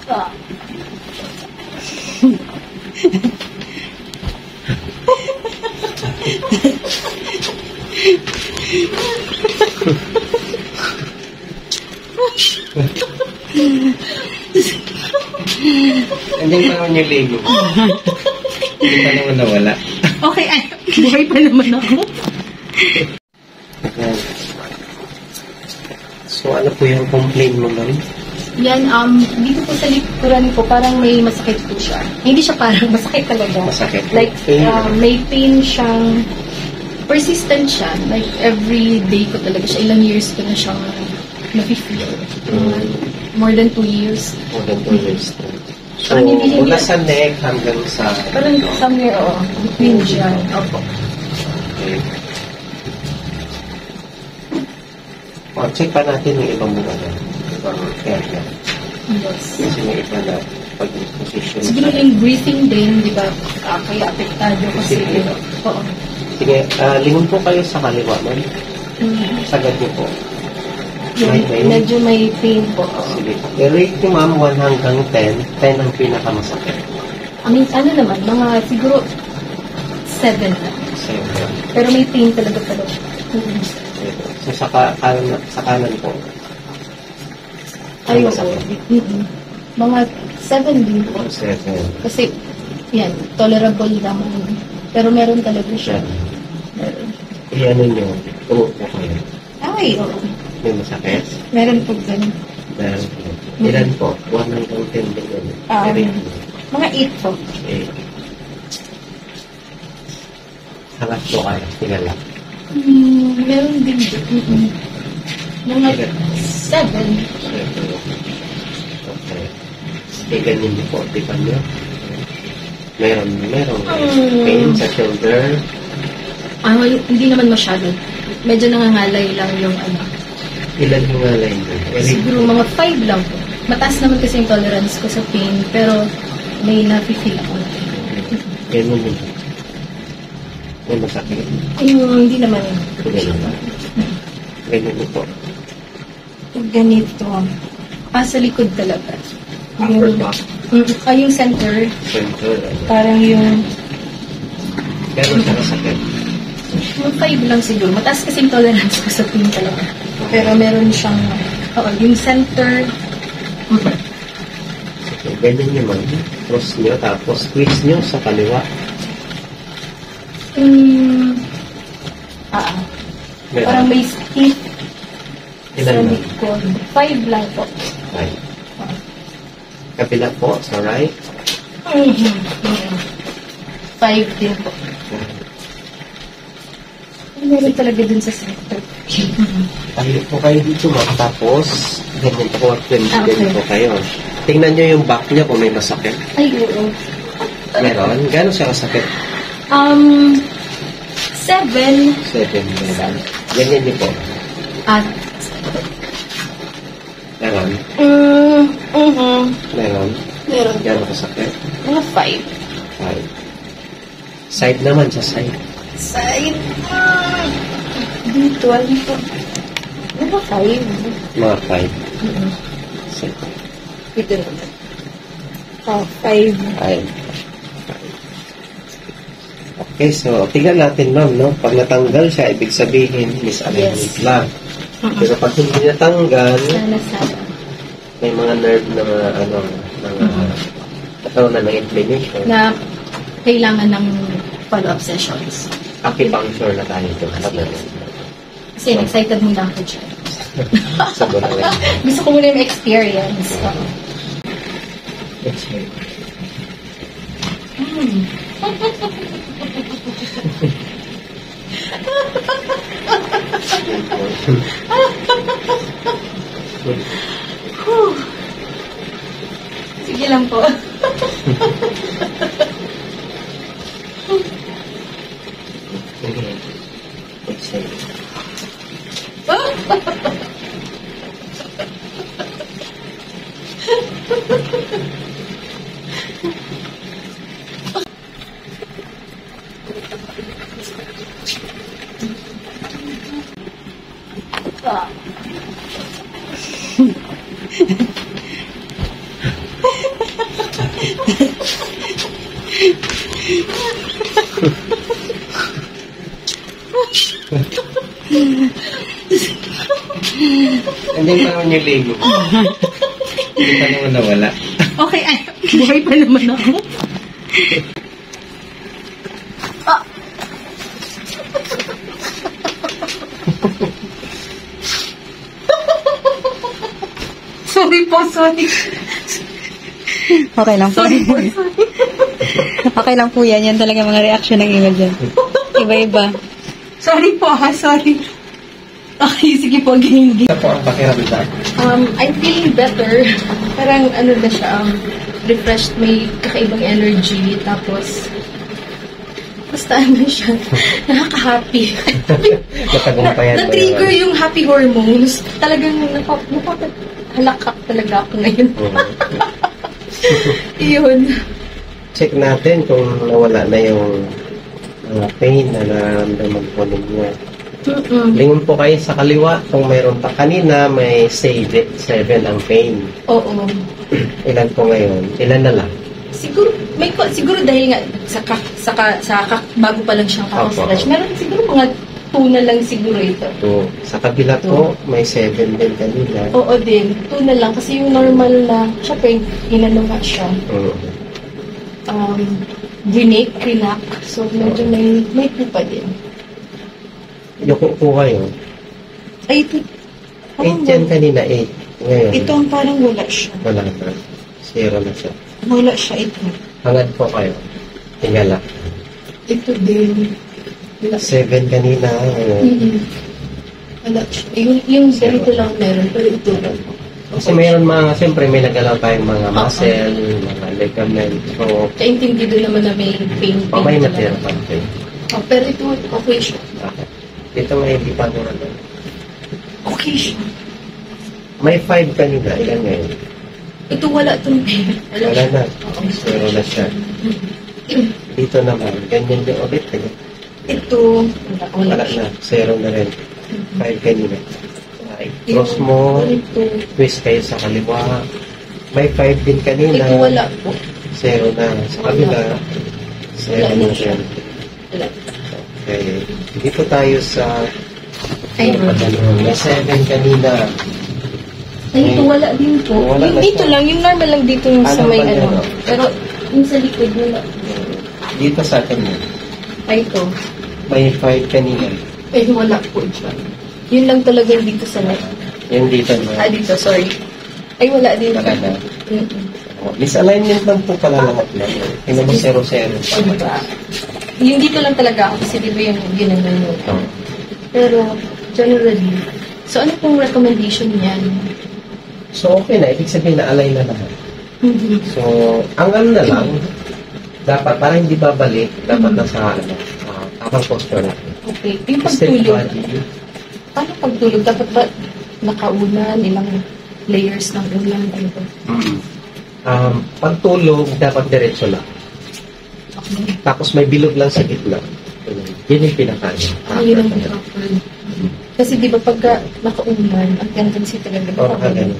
Ah. Andiyan pa naman yung ligo. Hindi pa naman nawala. Okay, ay, buhay pa naman ako. Ayan. So, ano po yung complaint mo, ma'am? Yan, dito po sa likuran ko, parang may masakit po siya. Hindi siya parang masakit talaga. Masakit? Like, Pain? may pain siyang, persistent siya. Like, every day ko talaga siya. Ilang years ko na siyang nafe-feel. More than 2 years. More than 2 years. So, Parang hindi- mula sa neck hanggang sa... Parang somewhere, between dyan. Opo. Okay. Check pa natin yung ibang mga ibang area. Yes. Kasi may iba na pag-position. Siguro yung breathing din, di ba? Kaya apektado kasi. Oo. Sige, lingon po kayo sa kaliwa, ma'am. Sagad niyo po. Medyo may pain po. Sige. I-rate niyo, ma'am, 1 hanggang 10. 10 ang pinakamasakit. I mean, ano naman, mga siguro 7 lang. 7. Pero may pain talaga. So, sa kanan po. Ay, oo. Masakit. Mga 7 din po. 7. Kasi, yan, tolerable naman. Pero meron talaga siya. Meron. I-ano niyo, umupo kayo. Ay, oo. May masakit. Meron po ganun. Dahil, ilan po? 1 hanggang 10 din yun. I-rate niyo. Mga 8 po. Okay. Hangat po kayo. Tingnan lang. Meron din. Mga 7. Okay. Ganyan niyo po. Tipan niyo. Meron pain sa shoulder. Hindi naman masyado. Medyo nangangalay lang yung ano. Ilan yung alay niyo? Siguro mga 5 lang po. Mataas naman kasi yung tolerance ko sa pain, pero may nafe-feel ako. Ganyan niyo. May masakit. Hindi naman. Ganyan ba? Ganyan niyo po. Ganito. Sa likod talaga. Upper back. Yung center, Center. parang yung Gano'n siya kasakit? 5 lang siguro. Mataas kasi yung tolerance ko sa pain talaga. Pero meron siyang, yung center, Okay, ganyan niyo man. Cross niyo, tapos squeeze niyo sa kaliwa. Meron. parang may stiff sa Ilan na? likod. 5 lang po. Right. Kabila po, sa right. 5 din po. Meron talaga dun sa center. Tayo po kayo dito, ma'am. Tapos, ganyan po, ganyan po kayo. Tingnan niyo yung back niya kung may masakit. Ay, oo. Meron? Gano'n siya kasakit? 7 7 meron. Ganyan niyo po. at Meron? Meron? meron Gano'n kasakit? mga 5. 5. Side naman, sa side. Side. Dito. Mga 5. Mga 5. Side. Ito naman. 5. 5. Okay, so, tingnan natin, ma'am, no? Pag natanggal siya, ibig sabihin, misalignment lang. Pero pag hindi natanggal, Sana. may mga nerve na, nagkaroon na ng inflammation. Na kailangan ng follow-up sessions. Acupuncture na tayo ito. Kasi excited muna ako dyan. Sabi na lang. Gusto ko muna yung experience. Sige lang po. Andiyan pa naman yung Lego. Hindi pa naman nawala. Okay, ay, buhay pa naman ako. Sorry po, sorry. Okay lang po. Sorry po, sorry. Okay lang po yan. Yan talaga mga reaction ng iba dyan. Iba-iba. Sorry po ha, sorry. Okay, sige po, game. Ito po ang pakiramdam. I'm feeling better. Parang ano na siya, refreshed, may kakaibang energy. Tapos, basta ano siya, nakaka-happy. Natagumpayan mo Na-trigger naman. yung happy hormones. Talagang halakak talaga ako ngayon. Yun. Check natin kung nawala na yung pain na nararamdaman po ninyo. Lingon po kayo sa kaliwa kung mayroon pa. Kanina may 7 ang pain. Oo. Ilan po ngayon? Ilan na lang? Siguro dahil nga bago pa lang siyang kakastretch. Opo. Meron siguro mga 2 na lang siguro ito. So, sa kabila po, may 7 din kanina. Oo din. 2 na lang. Kasi yung normal na, syempre, inano nga siya. Krinak. So, medyo may 2 pa din. Yuko po kayo. Ay, ito. 8 yan kanina, 8. Ngayon, Ito ang parang wala siya. wala na. 0 na siya. Wala siya ito. Hangad po kayo. Tingala. Ito din. Wala. 7 kanina. Ngayon. Wala siya. Yung ganito lang meron. Pero ito lang. Kasi mayroon siyempre may nagalaw tayong mga muscle, mga ligament. So, Kaintindido naman na may pain. may talaga. natira pa rin. Pero ito, okay siya. Okay. Dito may hindi pa naman. Okay siya. May 5 kanina. Ilan ngayon? Ito wala itong pain. Wala Wala siya. na. 0 na siya. Dito naman. Ganyan din ulit. Ito, wala Wala siya. na. 0 na rin. 5 kanina. Okay. Cross mo. Ito, Twist kayo sa kaliwa. May 5 din kanina. ito wala po. 0 na. Sa kabila. 0 Wala na na siya. rin. Wala. Okay. Dito tayo sa Ayun. may 7 kanina. Ay, ito wala din po. Wala Yung na dito siya. lang, yung normal lang dito yung sa Ano may ba yun? ano. Pero yung sa likod wala. Dito sa akin Ay, ito. may 5 kanina. Ay, wala po siya. Yun lang talaga dito sa left. Yung dito na. Dito, sorry. Ay, wala din. Wala na. Mm-mm. Misalignment lang po pala lahat na. Tingnan mo 0-0. O, diba? Yung dito lang talaga ako kasi di ba yung ginano yun. Oh. Pero, generally, so ano pong recommendation niyan? So okay na. Ibig sabihin na align na lahat. So, ang ano na lang, dapat, para hindi babalik, dapat nasa tamang posture natin. Okay. Yung Stay pagtulog. body. Paano pagtulog? Dapat ba nakaunan, ilang layers ng ulan? Ano ba? Pagtulog, dapat diretso lang. Okay. Tapos may bilog lang sa gitna. Yun yung pinakain. Yun ang preferred. Kasi di ba pagka nakaunan, ang tendency talaga Oo, nakaunan.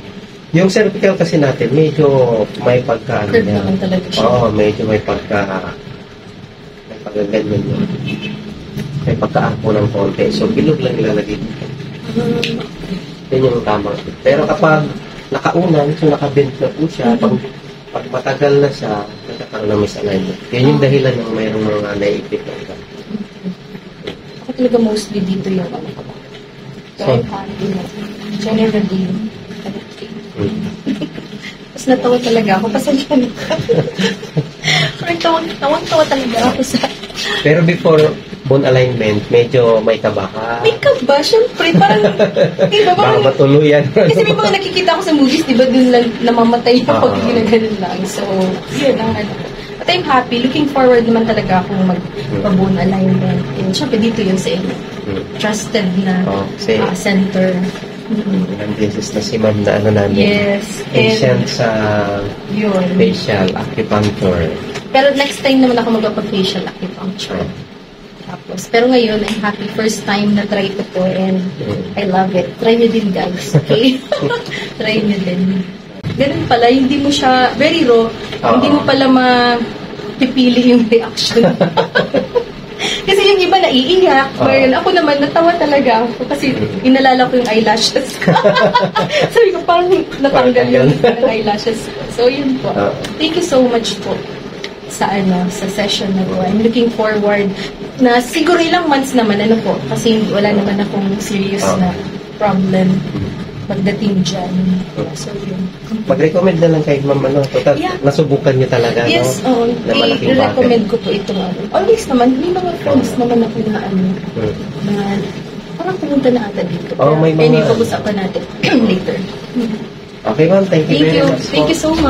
yung cervical kasi natin, medyo may pagka... Curve naman talaga siya. Oo, medyo may pagkaganyan yun. May pagkaako ng konti. So, bilog lang ilalagay dito. Yun yung tama. Pero kapag nakaunan, so nakabend na po siya, pag matagal na siya, nagkakaroon na misalignment. Yun yung dahilan ng mayroong mga naipit na iba. Ako talaga mostly dito yung ano ko. So, So, I'm happy na. Generally, okay. Tapos natawa talaga ako. Pasensya na. Parang tawang-tawa talaga ako sa... pero before bone alignment, medyo may kabahan. May kaba, syempre. Parang, di ba? Baka Parang, matuluyan. kasi may mga nakikita ko sa movies, di ba, dun lang namamatay yung pag Oo. ginaganon lang. So, yun ang ano. But I'm happy. Looking forward naman talaga akong mag-bone alignment. And syempre, dito yun sa inyo. Trusted na Say, center. ilang beses na si ma'am na ano namin. Yes. Patient sa Yun. facial acupuncture. Pero next time naman ako magpa-facial acupuncture. Tapos, pero ngayon, I'm happy. First time na try ko to and I love it. Try nyo din, guys. Okay? Try nyo din. ganun pala, hindi mo siya, very raw, hindi mo pala mapipili yung reaction. Kasi yung iba naiiyak, while ako naman natawa talaga ako kasi inalala ko yung eyelashes ko. Sabi ko, parang natanggal yung eyelashes ko. So, yun po. Thank you so much po sa session na po. I'm looking forward na siguro ilang months naman, kasi wala naman akong serious na problem pagdating dyan. So, yun. Mag-recommend na lang kay Ma'am, total, nasubukan niyo talaga, yes, no? Na malaking i-recommend ko po itong Always naman, may mga friends naman ako na na parang pumunta na ata dito. May mga... Pag-usapan natin later. Okay, ma'am. Thank you very much. Thank you so much.